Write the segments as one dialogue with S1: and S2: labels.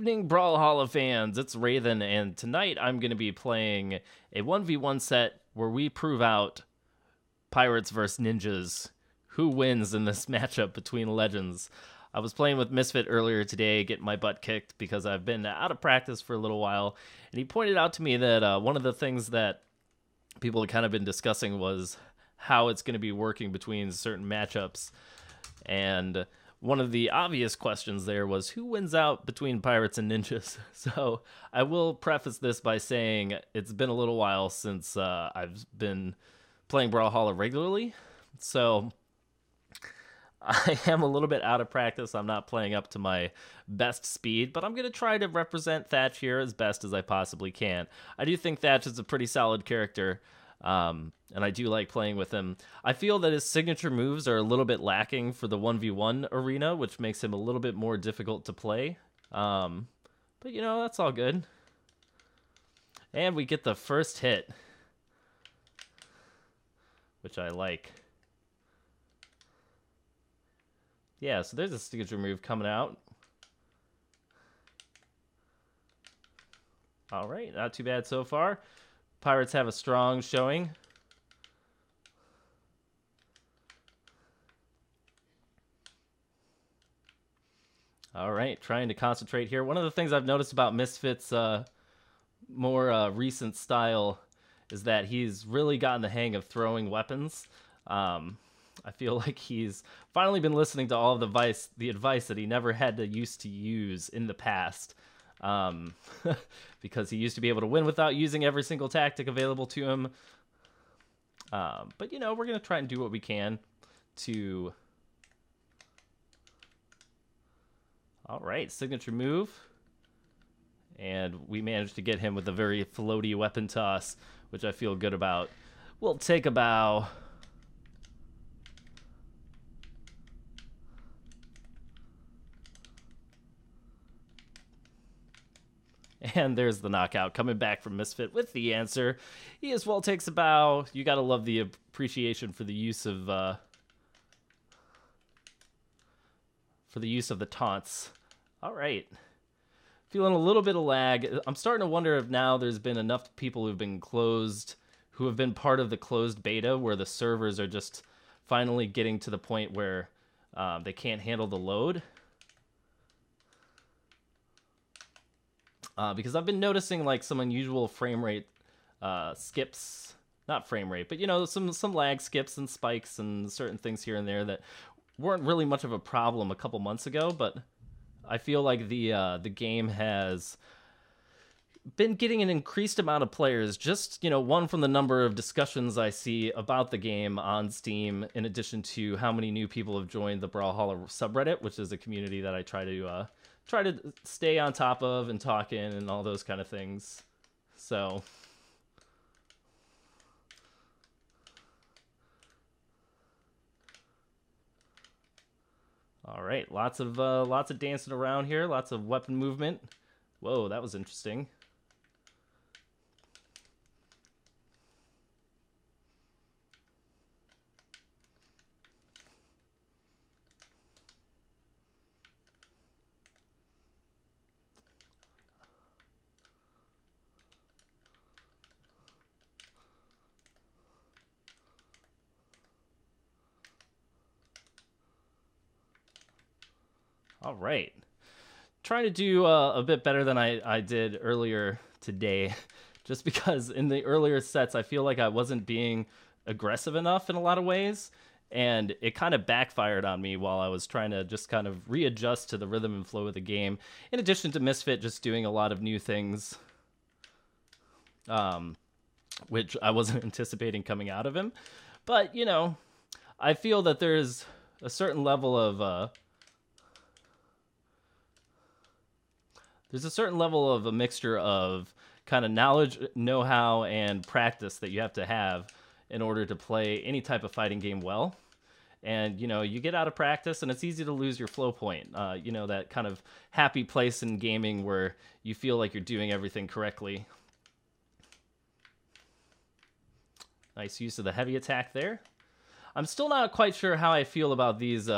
S1: evening, Brawlhalla fans. It's Raidhyn, and tonight I'm going to be playing a 1v1 set where we prove out pirates versus ninjas. Who wins in this matchup between legends? I was playing with Misfit earlier today, getting my butt kicked because I've been out of practice for a little while, and he pointed out to me that one of the things that people had kind of been discussing was how it's going to be working between certain matchups, and one of the obvious questions there was who wins out between pirates and ninjas. So I will preface this by saying it's been a little while since I've been playing Brawlhalla regularly, so I am a little bit out of practice. I'm not playing up to my best speed, but I'm going to try to represent Thatch here as best as I possibly can. I do think Thatch is a pretty solid character, and I do like playing with him. I feel that his signature moves are a little bit lacking for the 1v1 arena, which makes him a little bit more difficult to play. But, you know, that's all good. And we get the first hit, which I like. Yeah, so there's a signature move coming out. All right, not too bad so far. Pirates have a strong showing. All right, trying to concentrate here. One of the things I've noticed about Misfit's more recent style is that he's really gotten the hang of throwing weapons. I feel like he's finally been listening to all of the advice that he never had to use in the past. Because he used to be able to win without using every single tactic available to him. But, you know, we're going to try and do what we can to... All right, signature move. And we managed to get him with a very floaty weapon toss, which I feel good about. We'll take a bow. And there's the knockout coming back from Misfit with the answer. He as well takes a bow. You gotta love the appreciation for the use of the taunts. All right, feeling a little bit of lag. I'm starting to wonder if now there's been enough people who have been part of the closed beta where the servers are just finally getting to the point where they can't handle the load. Because I've been noticing like some unusual frame rate skips, not frame rate, but you know, some lag skips and spikes and certain things here and there that weren't really much of a problem a couple months ago. But I feel like the game has been getting an increased amount of players. Just, you know, one from the number of discussions I see about the game on Steam, in addition to how many new people have joined the Brawlhalla subreddit, which is a community that I try to stay on top of and talk in and all those kind of things. So all right, lots of dancing around here, lots of weapon movement. Whoa, that was interesting. All right. Trying to do a bit better than I did earlier today, just because in the earlier sets, I feel like I wasn't being aggressive enough in a lot of ways, and it kind of backfired on me while I was trying to just kind of readjust to the rhythm and flow of the game, in addition to Misfit just doing a lot of new things, which I wasn't anticipating coming out of him. But, you know, I feel that there's a certain level of... There's a certain level of a mixture of kind of knowledge, know-how, and practice that you have to have in order to play any type of fighting game well. And, you know, you get out of practice and it's easy to lose your flow point. You know, that kind of happy place in gaming where you feel like you're doing everything correctly. Nice use of the heavy attack there. I'm still not quite sure how I feel about these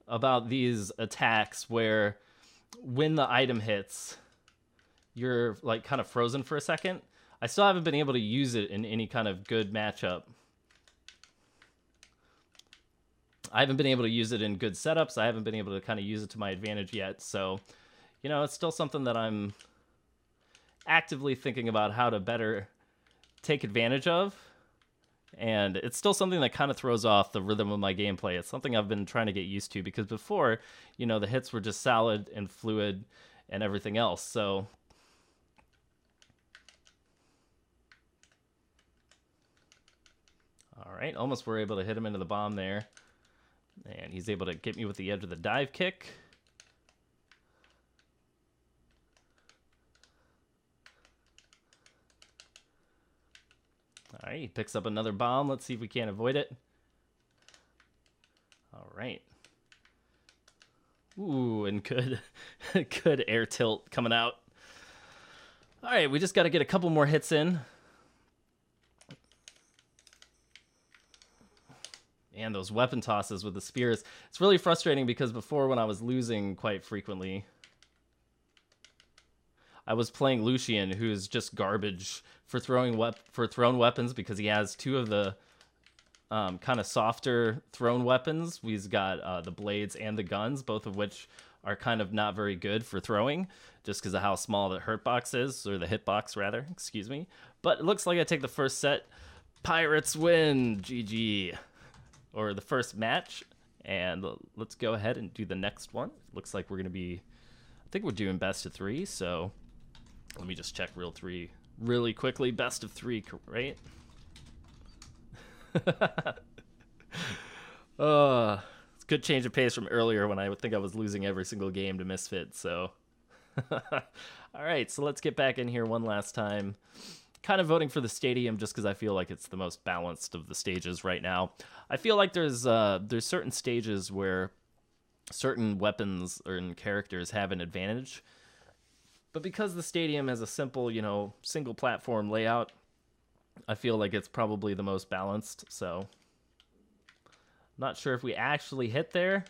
S1: about these attacks where when the item hits, you're like kind of frozen for a second. I still haven't been able to use it in any kind of good matchup. I haven't been able to use it in good setups. I haven't been able to kind of use it to my advantage yet. So, you know, it's still something that I'm actively thinking about how to better take advantage of. And it's still something that kind of throws off the rhythm of my gameplay. It's something I've been trying to get used to because before, you know, the hits were just solid and fluid and everything else. So all right, almost were able to hit him into the bomb there. And he's able to get me with the edge of the dive kick. All right, he picks up another bomb. Let's see if we can't avoid it. All right. Ooh, and good, good air tilt coming out. All right, we just got to get a couple more hits in. And those weapon tosses with the spears. It's really frustrating because before, when I was losing quite frequently, I was playing Lucian, who's just garbage for throwing thrown weapons because he has two of the kind of softer thrown weapons. He's got the blades and the guns, both of which are kind of not very good for throwing, just because of how small the hurt box is, or the hitbox rather. Excuse me. But it looks like I take the first set. Pirates win. GG. Or the first match, and let's go ahead and do the next one. Looks like we're gonna be, I think we're doing best of 3, so let me just check really quickly. Best of 3, right? It's a good change of pace from earlier when I would think I was losing every single game to Misfit, so. All right, so let's get back in here one last time. Kind of voting for the stadium just because I feel like it's the most balanced of the stages right now. I feel like there's certain stages where certain weapons or characters have an advantage, but because the stadium has a simple, you know, single platform layout, I feel like it's probably the most balanced. So, not sure if we actually hit there.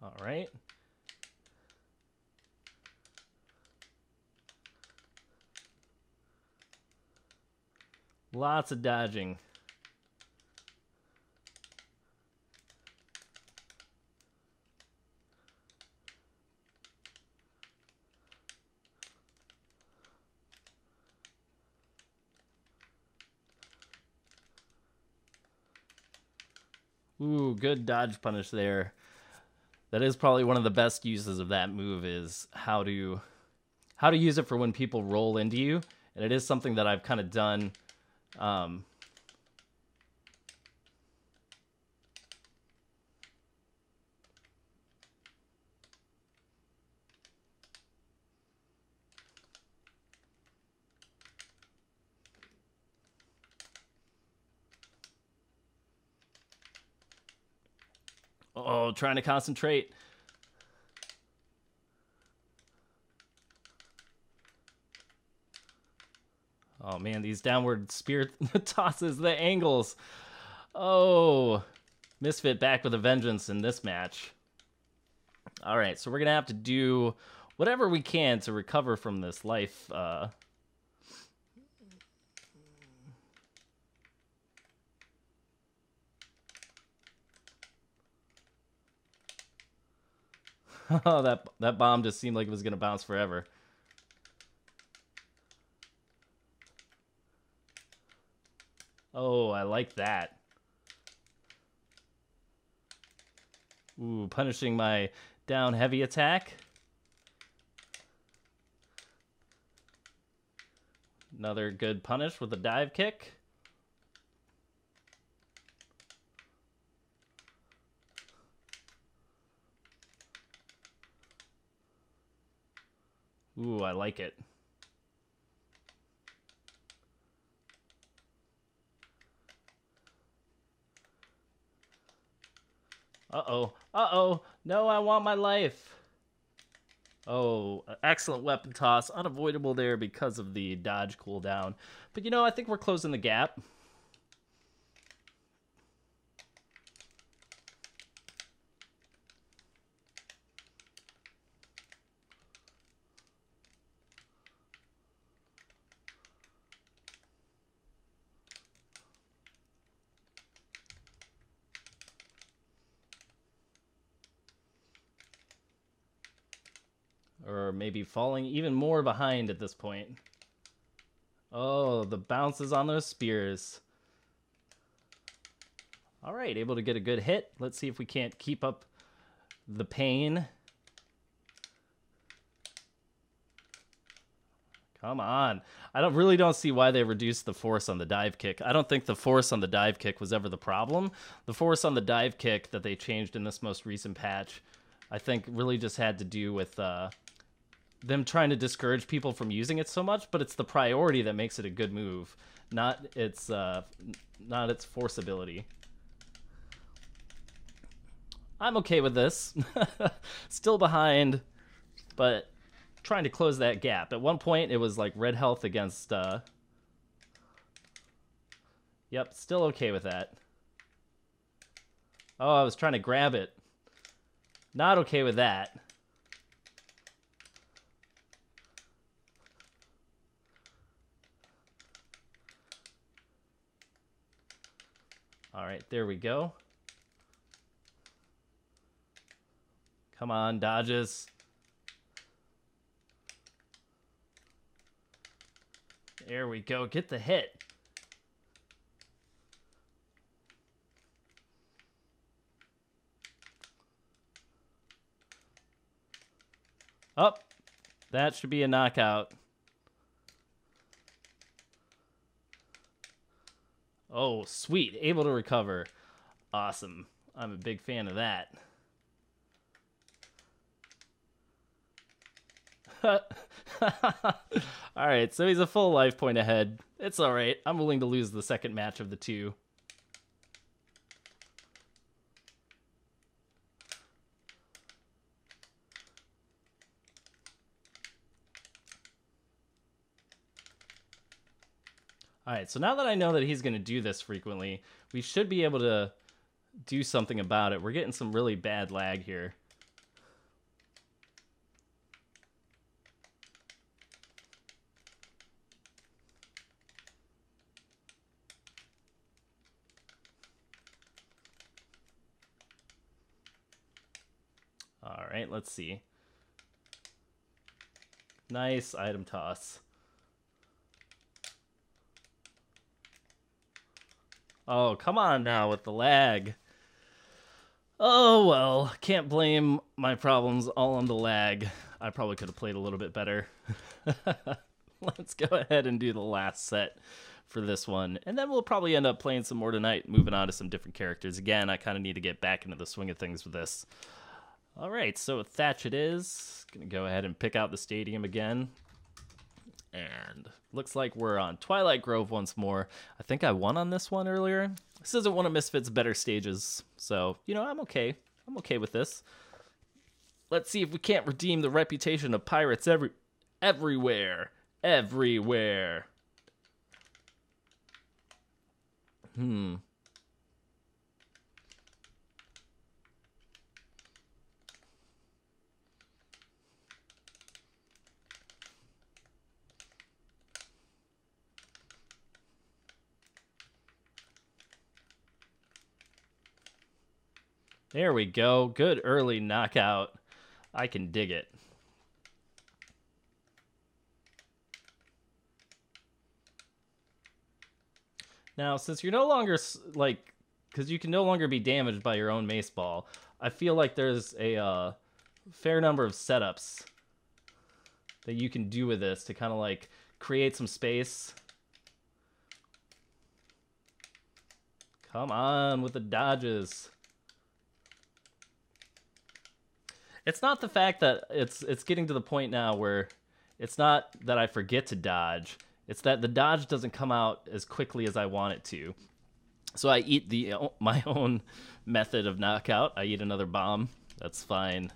S1: All right. Lots of dodging. Ooh, good dodge punish there. That is probably one of the best uses of that move, is how to use it for when people roll into you. And it is something that I've kind of done. Oh, trying to concentrate. Oh man, these downward spear tosses, the angles. Oh, Misfit back with a vengeance in this match. All right, so we're gonna have to do whatever we can to recover from this life. Oh, that bomb just seemed like it was gonna bounce forever. Oh, I like that. Ooh, punishing my down heavy attack. Another good punish with a dive kick. Ooh, I like it. Uh-oh. Uh-oh. No, I want my life. Oh, excellent weapon toss. Unavoidable there because of the dodge cooldown. But, you know, I think we're closing the gap. Or maybe falling even more behind at this point. Oh, the bounces on those spears. All right, able to get a good hit. Let's see if we can't keep up the pain. Come on. I really don't see why they reduced the force on the dive kick. I don't think the force on the dive kick was ever the problem. The force on the dive kick that they changed in this most recent patch, I think really just had to do with them trying to discourage people from using it so much, but it's the priority that makes it a good move, not its force ability. I'm okay with this. Still behind, but trying to close that gap. At one point, it was like red health against... Yep, still okay with that. Oh, I was trying to grab it. Not okay with that. All right, there we go. Come on, dodges. There we go. Get the hit. Oh, that should be a knockout. Oh, sweet. Able to recover. Awesome. I'm a big fan of that. Alright, so he's a full life point ahead. It's alright. I'm willing to lose the second match of the two. Alright, so now that I know that he's going to do this frequently, we should be able to do something about it. We're getting some really bad lag here. Alright, let's see. Nice item toss. Oh, come on now with the lag. Oh, well, can't blame my problems all on the lag. I probably could have played a little bit better. Let's go ahead and do the last set for this one. And then we'll probably end up playing some more tonight, moving on to some different characters. Again, I kind of need to get back into the swing of things with this. All right, so Thatch it is. Going to go ahead and pick out the stadium again. And looks like we're on Twilight Grove once more. I think I won on this one earlier. This isn't one of Misfit's better stages, so, you know, I'm okay. I'm okay with this. Let's see if we can't redeem the reputation of pirates everywhere. Everywhere. There we go. Good early knockout. I can dig it. Now, since you're no longer, like, because you can no longer be damaged by your own mace ball, I feel like there's a fair number of setups that you can do with this to kind of, like, create some space. Come on with the dodges. It's not the fact that it's getting to the point now where it's not that I forget to dodge. It's that the dodge doesn't come out as quickly as I want it to. So I eat my own method of knockout. I eat another bomb. That's fine.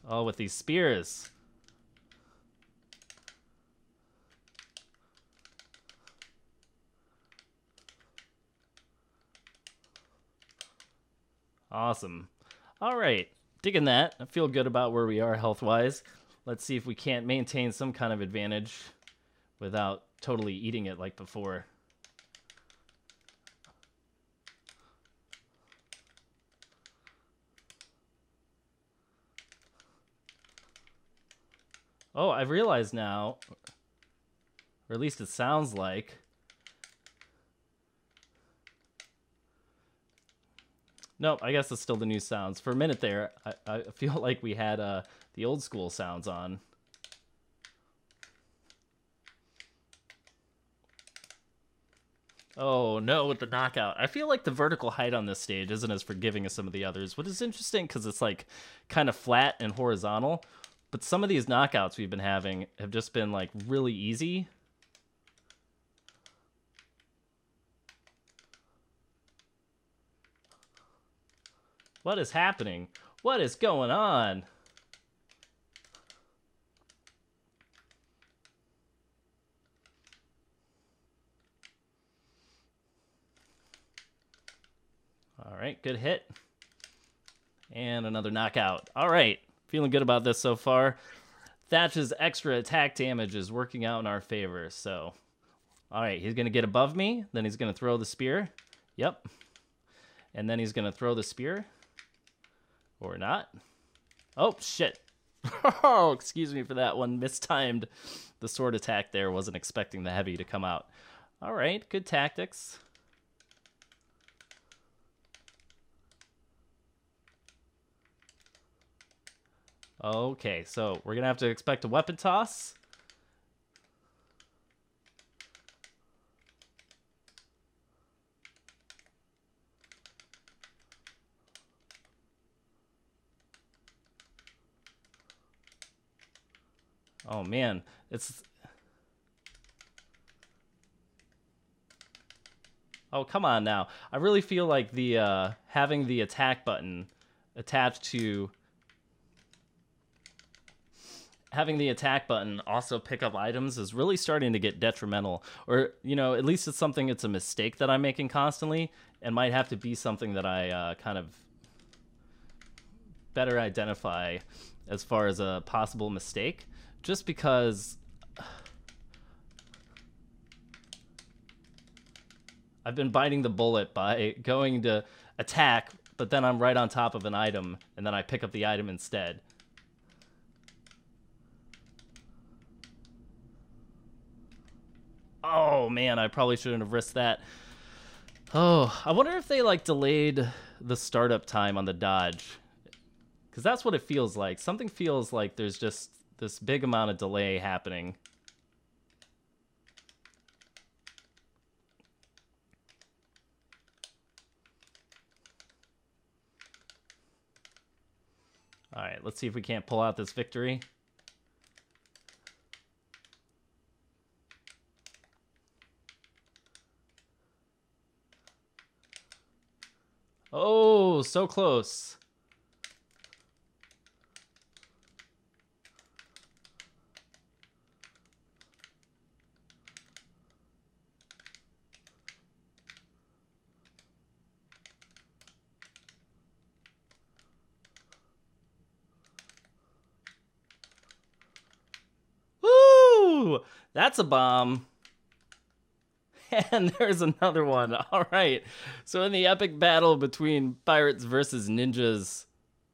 S1: Oh, with these spears. Awesome. All right. Digging that. I feel good about where we are health-wise. Let's see if we can't maintain some kind of advantage without totally eating it like before. Oh, I've realized now, or at least it sounds like, nope, I guess it's still the new sounds. For a minute there, I feel like we had the old school sounds on. Oh no, with the knockout. I feel like the vertical height on this stage isn't as forgiving as some of the others, which is interesting because it's like kind of flat and horizontal. But some of these knockouts we've been having have just been like really easy. What is happening? What is going on? All right, good hit. And another knockout. All right, feeling good about this so far. Thatch's extra attack damage is working out in our favor, so... All right, he's going to get above me, then he's going to throw the spear. Yep. And then he's going to throw the spear. Or not. Oh, shit. Oh, excuse me for that one. Mistimed the sword attack there. Wasn't expecting the heavy to come out. All right, good tactics. Okay, so we're going to have to expect a weapon toss. Oh, man. It's... Oh, come on now. I really feel like the having the attack button attached to... Having the attack button also pick up items is really starting to get detrimental. Or, you know, at least it's something, it's a mistake that I'm making constantly, and might have to be something that I kind of better identify as far as a possible mistake. Just because I've been biting the bullet by going to attack, but then I'm right on top of an item, and then I pick up the item instead. Oh, man, I probably shouldn't have risked that. Oh, I wonder if they, like, delayed the startup time on the dodge. Because that's what it feels like. Something feels like there's just this big amount of delay happening. All right, let's see if we can't pull out this victory. Oh, so close. Woo! That's a bomb. And there's another one. All right. So in the epic battle between pirates versus ninjas,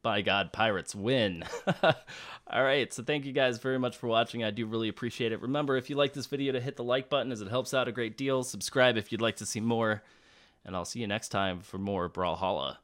S1: by God, pirates win. All right. So thank you guys very much for watching. I do really appreciate it. Remember, if you like this video, to hit the like button as it helps out a great deal. Subscribe if you'd like to see more. And I'll see you next time for more Brawlhalla.